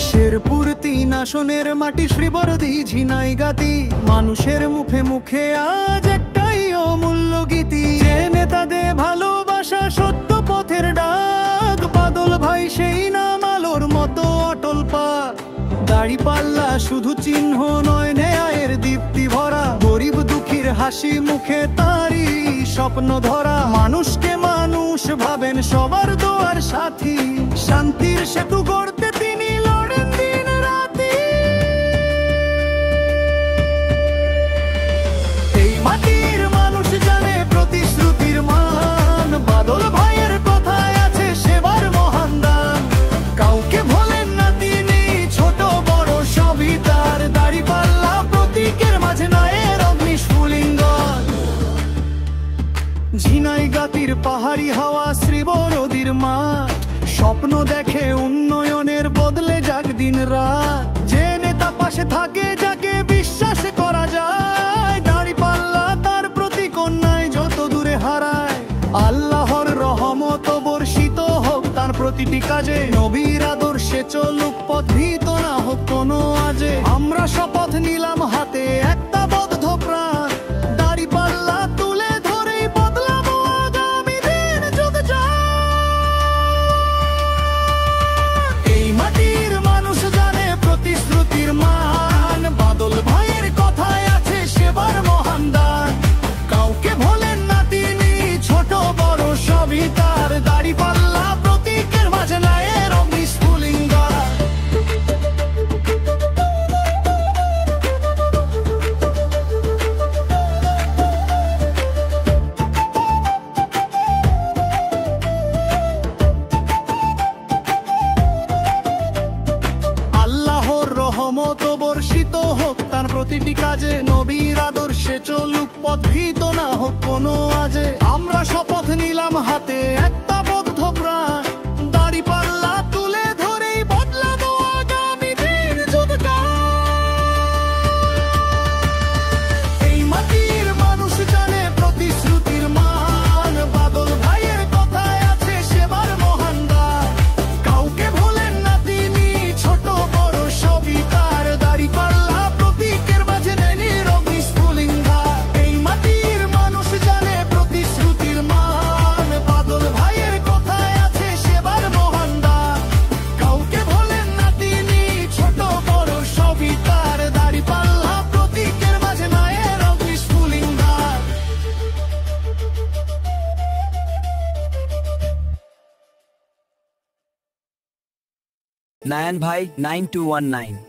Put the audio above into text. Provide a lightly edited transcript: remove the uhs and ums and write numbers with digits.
শেরপুর ৩ আসনের মাটি শ্রীবরদী ঝিনাইগাতি, মানুষের মুখে মুখে আজ একটাই অমূল্য গীতি। যে নেতাদের ভালোবাসা সত্য পথের ডাক, বাদল ভাই সেই নাম আলোর মতো অটল পাক। দাড়িপাল্লা শুধু চিহ্ন নয়, ন্যায়ের দীপ্তি ভরা, গরিব দুঃখীর হাসি মুখে তারই স্বপ্ন ধরা। মানুষকে মানুষ ভাবেন সবার দোয়ার সাথী, শান্তির সেতু গড়তে তিনি লড়েন দিন রাতি। এই মাটির মানুষ জানে প্রতিশ্রুতির মান, বাদল ভাইয়ের কথায় আছে সেবার মহান দান। কাউকে ভোলেন না তিনি, ছোট বড় সবই তার। দাড়িপাল্লা প্রতীকের মাঝে ন্যায়ের অগ্নিস্ফুলিঙ্গন। ঝিনাইগাতির পাহাড়ি হাওয়া শ্রীবরদীর মাঠ, স্বপ্ন দেখে উন্নয়নের, বদলে যাক দিন রাত। যে নেতা পাশে থাকে যাকে বিশ্বাস করা যায়, দাড়িপাল্লা তার প্রতীক, অন্যায় যত দূরে হারায়। আল্লাহর রহমত বর্ষিত হোক তার প্রতিটি কাজে, নবীর আদর্শে চলুক পথ, ভীত না হোক কোনো আজে। আমরা শপথ নিলাম হাতে একটা বদ্ধ প্রাণ, দাড়িপাল্লা তুলে ধরেই বদলাবো আগামী দিন যুগ যাক। এই মাটির মানুষ জানে প্রতিশ্রুতির মান, বাদল ভাইয়ের কথায় আছে সেবার মহান দান। কাউকে ভোলেন না তিনি, ছোট বড় সবই তার। দাড়িপাল্লা প্রতীকের মাঝে ন্যায়ের অগ্নিস্ফুলিঙ্গন। আল্লাহর রহমত বর্ষিত হোক তার প্রতিটি কাজে, নবীর আদর্শে চলুক পথ, ভীত না হোক কোনো আজে। আমরা শপথ নিলাম হাতে একটা বদ্ধ প্রাণ, দাড়িপাল্লা তুলে ধরেই বদলাবো আগামী দিন যুগ যাক। এই মাটির মানুষ জানে প্রতিশ্রুতির মান, বাদল ভাইয়ের কথায় আছে সেবার মহান দান। কাউকে ভোলেন না তিনি, ছোট বড় সবই তার। দাড়িপাল্লা প্রতীকের মাঝে ন্যায়ের অগ্নিস্ফুলিঙ্গন। এই মাটির মানুষ জানে প্রতিশ্রুতির মান, বাদল ভাইয়ের কথায় আছে সেবার মহান দান। কাউকে ভোলেন না তিনি, ছোট বড় সবই তার। দাড়িপাল্লা প্রতীকের মাঝে ন্যায়ের অগ্নিস্ফুলিঙ্গন। নায়ান ভাই 9219।